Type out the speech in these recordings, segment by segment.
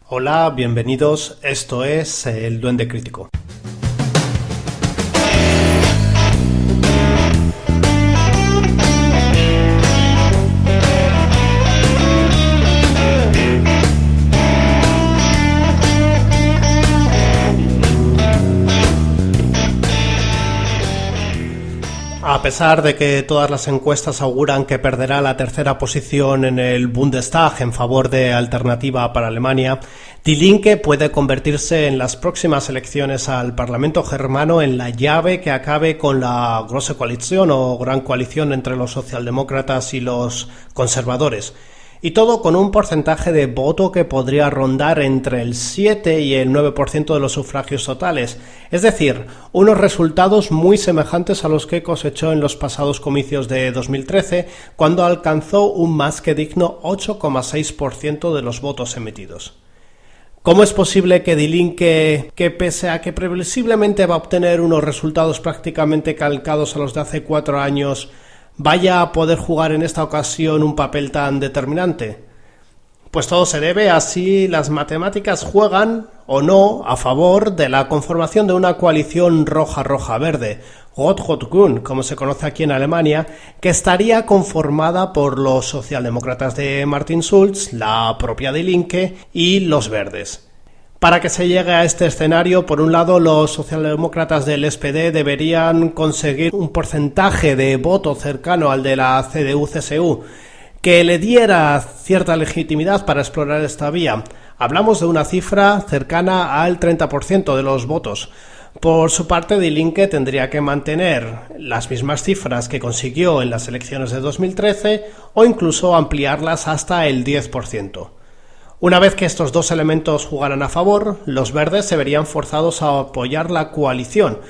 Hola, bienvenidos, esto es El Duende Crítico. A pesar de que todas las encuestas auguran que perderá la tercera posición en el Bundestag en favor de Alternativa para Alemania, Die Linke puede convertirse en las próximas elecciones al Parlamento germano en la llave que acabe con la Große Koalition o Gran Coalición entre los socialdemócratas y los conservadores. Y todo con un porcentaje de voto que podría rondar entre el 7 y el 9% de los sufragios totales, es decir, unos resultados muy semejantes a los que cosechó en los pasados comicios de 2013, cuando alcanzó un más que digno 8,6% de los votos emitidos. ¿Cómo es posible que Die Linke, que pese a que previsiblemente va a obtener unos resultados prácticamente calcados a los de hace 4 años, vaya a poder jugar en esta ocasión un papel tan determinante? Pues todo se debe a si las matemáticas juegan o no a favor de la conformación de una coalición roja-roja-verde, Rot-Rot-Grün, como se conoce aquí en Alemania, que estaría conformada por los socialdemócratas de Martin Schulz, la propia Die Linke y los verdes. Para que se llegue a este escenario, por un lado, los socialdemócratas del SPD deberían conseguir un porcentaje de voto cercano al de la CDU-CSU, que le diera cierta legitimidad para explorar esta vía. Hablamos de una cifra cercana al 30% de los votos. Por su parte, Die Linke tendría que mantener las mismas cifras que consiguió en las elecciones de 2013 o incluso ampliarlas hasta el 10%. Una vez que estos dos elementos jugaran a favor, los verdes se verían forzados a apoyar la coalición,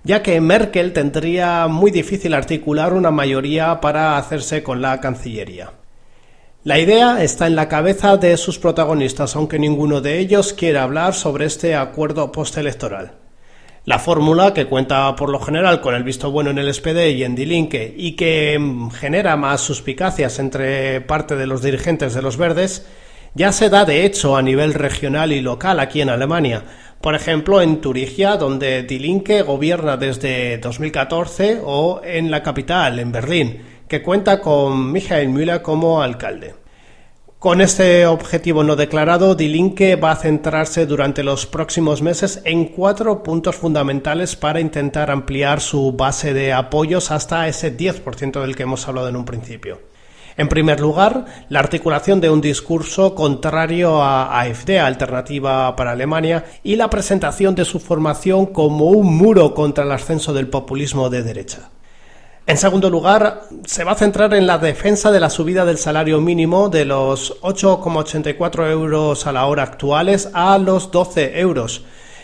ya que Merkel tendría muy difícil articular una mayoría para hacerse con la Cancillería. La idea está en la cabeza de sus protagonistas, aunque ninguno de ellos quiere hablar sobre este acuerdo postelectoral. La fórmula, que cuenta por lo general con el visto bueno en el SPD y en Die Linke y que genera más suspicacias entre parte de los dirigentes de los verdes, ya se da de hecho a nivel regional y local aquí en Alemania. Por ejemplo, en Turingia, donde Die Linke gobierna desde 2014, o en la capital, en Berlín, que cuenta con Michael Müller como alcalde. Con este objetivo no declarado, Die Linke va a centrarse durante los próximos meses en 4 puntos fundamentales para intentar ampliar su base de apoyos hasta ese 10% del que hemos hablado en un principio. En primer lugar, la articulación de un discurso contrario a AfD, Alternativa para Alemania, y la presentación de su formación como un muro contra el ascenso del populismo de derecha. En segundo lugar, se va a centrar en la defensa de la subida del salario mínimo de los 8,84 euros a la hora actuales a los 12 euros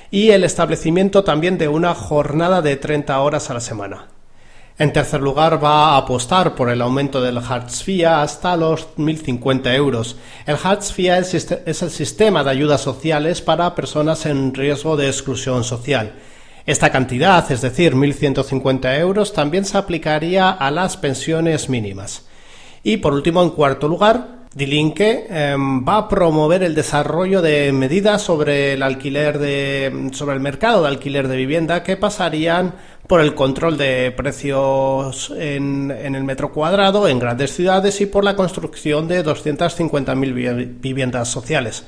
y el establecimiento también de una jornada de 30 horas a la semana. En tercer lugar, va a apostar por el aumento del Hartz IV hasta los 1.050 euros. El Hartz IV es el sistema de ayudas sociales para personas en riesgo de exclusión social. Esta cantidad, es decir, 1.150 euros, también se aplicaría a las pensiones mínimas. Y por último, en cuarto lugar, Die Linke va a promover el desarrollo de medidas sobre el mercado de alquiler de vivienda que pasarían por el control de precios en el metro cuadrado en grandes ciudades y por la construcción de 250.000 viviendas sociales.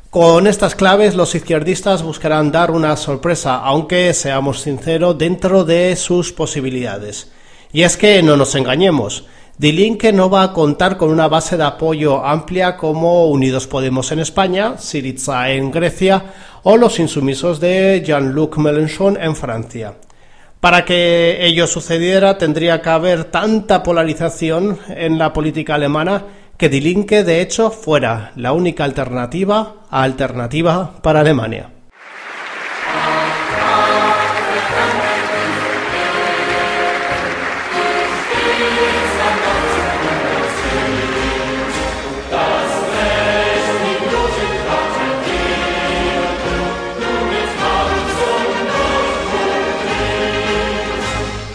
Con estas claves, los izquierdistas buscarán dar una sorpresa, aunque, seamos sinceros, dentro de sus posibilidades. Y es que no nos engañemos, Die Linke no va a contar con una base de apoyo amplia como Unidos Podemos en España, Syriza en Grecia o los insumisos de Jean-Luc Mélenchon en Francia. Para que ello sucediera tendría que haber tanta polarización en la política alemana que Die Linke de hecho fuera la única alternativa a Alternativa para Alemania.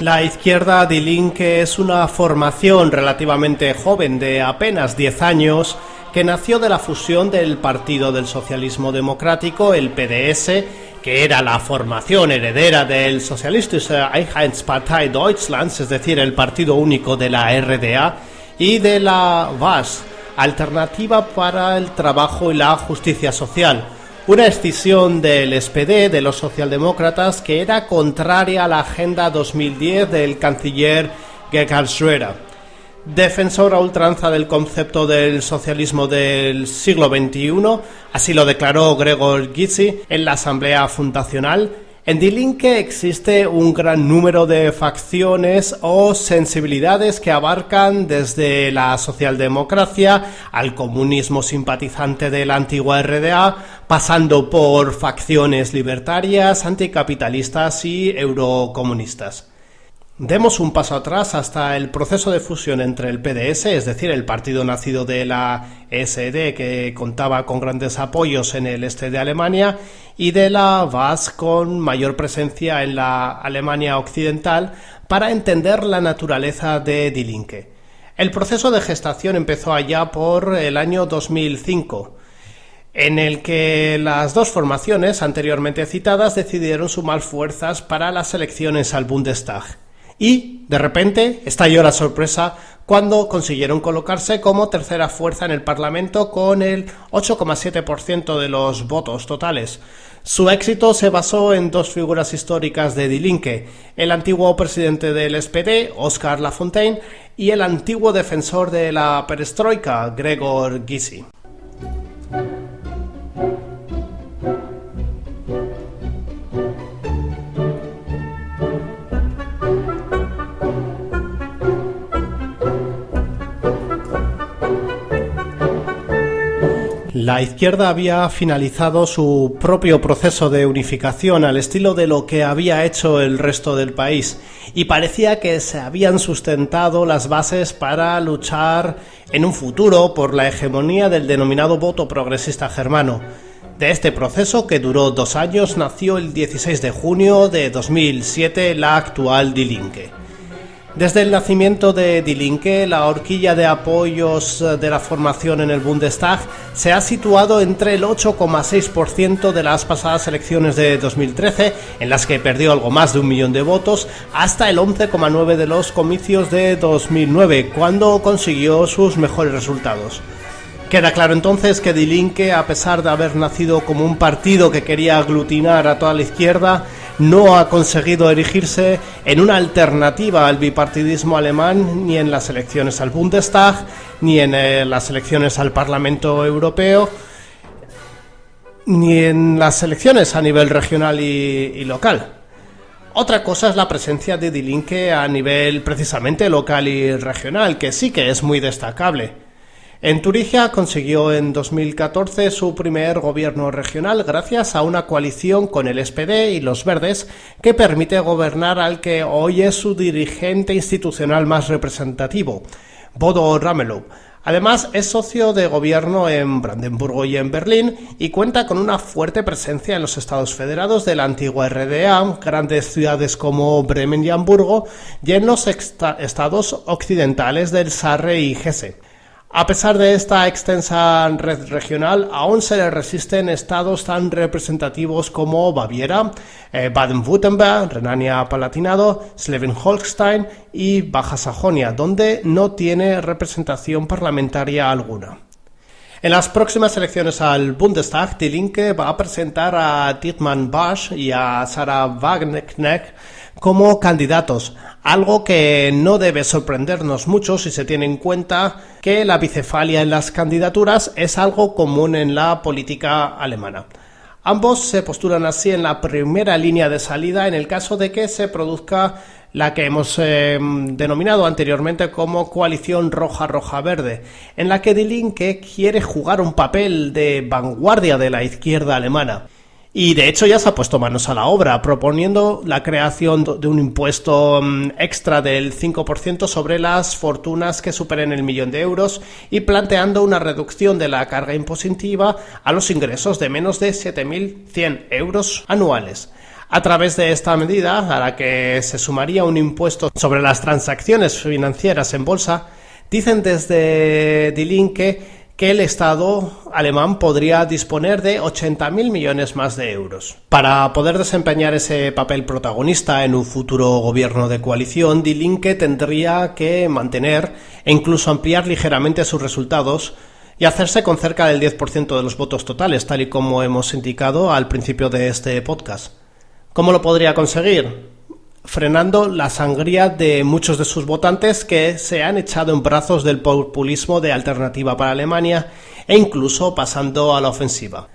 La izquierda Die Linke es una formación relativamente joven de apenas 10 años que nació de la fusión del Partido del Socialismo Democrático, el PDS, que era la formación heredera del Sozialistische Einheitspartei Deutschlands, es decir, el partido único de la RDA, y de la WAS, Alternativa para el Trabajo y la Justicia Social, una escisión del SPD, de los socialdemócratas, que era contraria a la Agenda 2010 del canciller Gerhard Schröder. Defensor a ultranza del concepto del socialismo del siglo XXI, así lo declaró Gregor Gysi en la Asamblea Fundacional. En Die Linke existe un gran número de facciones o sensibilidades que abarcan desde la socialdemocracia al comunismo simpatizante de la antigua RDA, pasando por facciones libertarias, anticapitalistas y eurocomunistas. Demos un paso atrás hasta el proceso de fusión entre el PDS, es decir, el partido nacido de la SD, que contaba con grandes apoyos en el este de Alemania, y de la WAS, con mayor presencia en la Alemania occidental, para entender la naturaleza de Die Linke. El proceso de gestación empezó allá por el año 2005, en el que las dos formaciones anteriormente citadas decidieron sumar fuerzas para las elecciones al Bundestag. Y, de repente, estalló la sorpresa cuando consiguieron colocarse como tercera fuerza en el Parlamento con el 8,7% de los votos totales. Su éxito se basó en dos figuras históricas de Die Linke, el antiguo presidente del SPD, Oskar Lafontaine, y el antiguo defensor de la perestroika, Gregor Gysi. La izquierda había finalizado su propio proceso de unificación al estilo de lo que había hecho el resto del país y parecía que se habían sustentado las bases para luchar en un futuro por la hegemonía del denominado voto progresista germano. De este proceso, que duró 2 años, nació el 16 de junio de 2007 la actual Die Linke. Desde el nacimiento de Die Linke, la horquilla de apoyos de la formación en el Bundestag se ha situado entre el 8,6% de las pasadas elecciones de 2013, en las que perdió algo más de 1 millón de votos, hasta el 11,9% de los comicios de 2009, cuando consiguió sus mejores resultados. Queda claro entonces que Die Linke, a pesar de haber nacido como un partido que quería aglutinar a toda la izquierda, no ha conseguido erigirse en una alternativa al bipartidismo alemán ni en las elecciones al Bundestag, ni en las elecciones al Parlamento Europeo, ni en las elecciones a nivel regional y local. Otra cosa es la presencia de Die Linke a nivel precisamente local y regional, que sí que es muy destacable. En Turingia consiguió en 2014 su primer gobierno regional gracias a una coalición con el SPD y los Verdes que permite gobernar al que hoy es su dirigente institucional más representativo, Bodo Ramelow. Además, es socio de gobierno en Brandenburgo y en Berlín y cuenta con una fuerte presencia en los Estados Federados de la antigua RDA, grandes ciudades como Bremen y Hamburgo, y en los estados occidentales del Sarre y Hesse. A pesar de esta extensa red regional, aún se le resisten estados tan representativos como Baviera, Baden-Württemberg, Renania-Palatinado, Schleswig-Holstein y Baja Sajonia, donde no tiene representación parlamentaria alguna. En las próximas elecciones al Bundestag, Die Linke va a presentar a Dietmar Bartsch y a Sarah Wagenknecht como candidatos, algo que no debe sorprendernos mucho si se tiene en cuenta que la bicefalia en las candidaturas es algo común en la política alemana. Ambos se postulan así en la primera línea de salida en el caso de que se produzca la que hemos denominado anteriormente como coalición roja-roja-verde, en la que Die Linke quiere jugar un papel de vanguardia de la izquierda alemana. Y de hecho ya se ha puesto manos a la obra, proponiendo la creación de un impuesto extra del 5% sobre las fortunas que superen el 1 millón de euros y planteando una reducción de la carga impositiva a los ingresos de menos de 7.100 euros anuales. A través de esta medida, a la que se sumaría un impuesto sobre las transacciones financieras en bolsa, dicen desde Die Linke que el Estado alemán podría disponer de 80.000 millones más de euros. Para poder desempeñar ese papel protagonista en un futuro gobierno de coalición, Die Linke tendría que mantener e incluso ampliar ligeramente sus resultados y hacerse con cerca del 10% de los votos totales, tal y como hemos indicado al principio de este podcast. ¿Cómo lo podría conseguir? Frenando la sangría de muchos de sus votantes que se han echado en brazos del populismo de Alternativa para Alemania e incluso pasando a la ofensiva.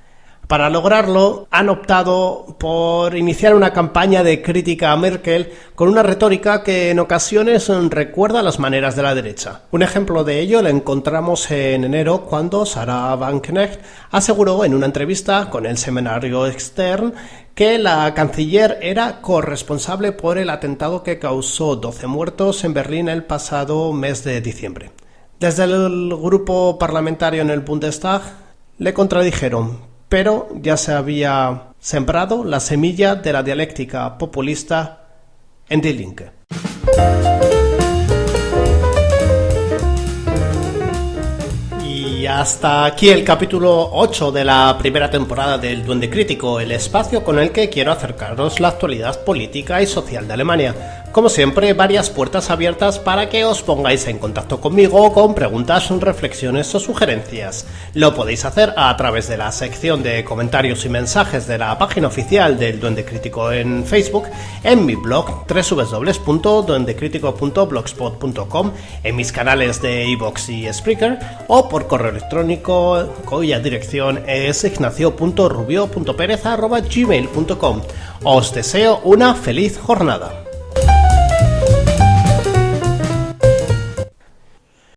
Para lograrlo, han optado por iniciar una campaña de crítica a Merkel con una retórica que en ocasiones recuerda a las maneras de la derecha. Un ejemplo de ello lo encontramos en enero cuando Sarah Wagenknecht aseguró en una entrevista con el semanario Stern que la canciller era corresponsable por el atentado que causó 12 muertos en Berlín el pasado mes de diciembre. Desde el grupo parlamentario en el Bundestag le contradijeron, pero ya se había sembrado la semilla de la dialéctica populista en Die Linke. Y hasta aquí el capítulo 8 de la primera temporada del Duende Crítico, el espacio con el que quiero acercaros la actualidad política y social de Alemania. Como siempre, varias puertas abiertas para que os pongáis en contacto conmigo con preguntas, reflexiones o sugerencias. Lo podéis hacer a través de la sección de comentarios y mensajes de la página oficial del Duende Crítico en Facebook, en mi blog www.duendecritico.blogspot.com, en mis canales de iVoox y Spreaker o por correo electrónico cuya dirección es ignacio.rubio.perez@gmail.com. Os deseo una feliz jornada.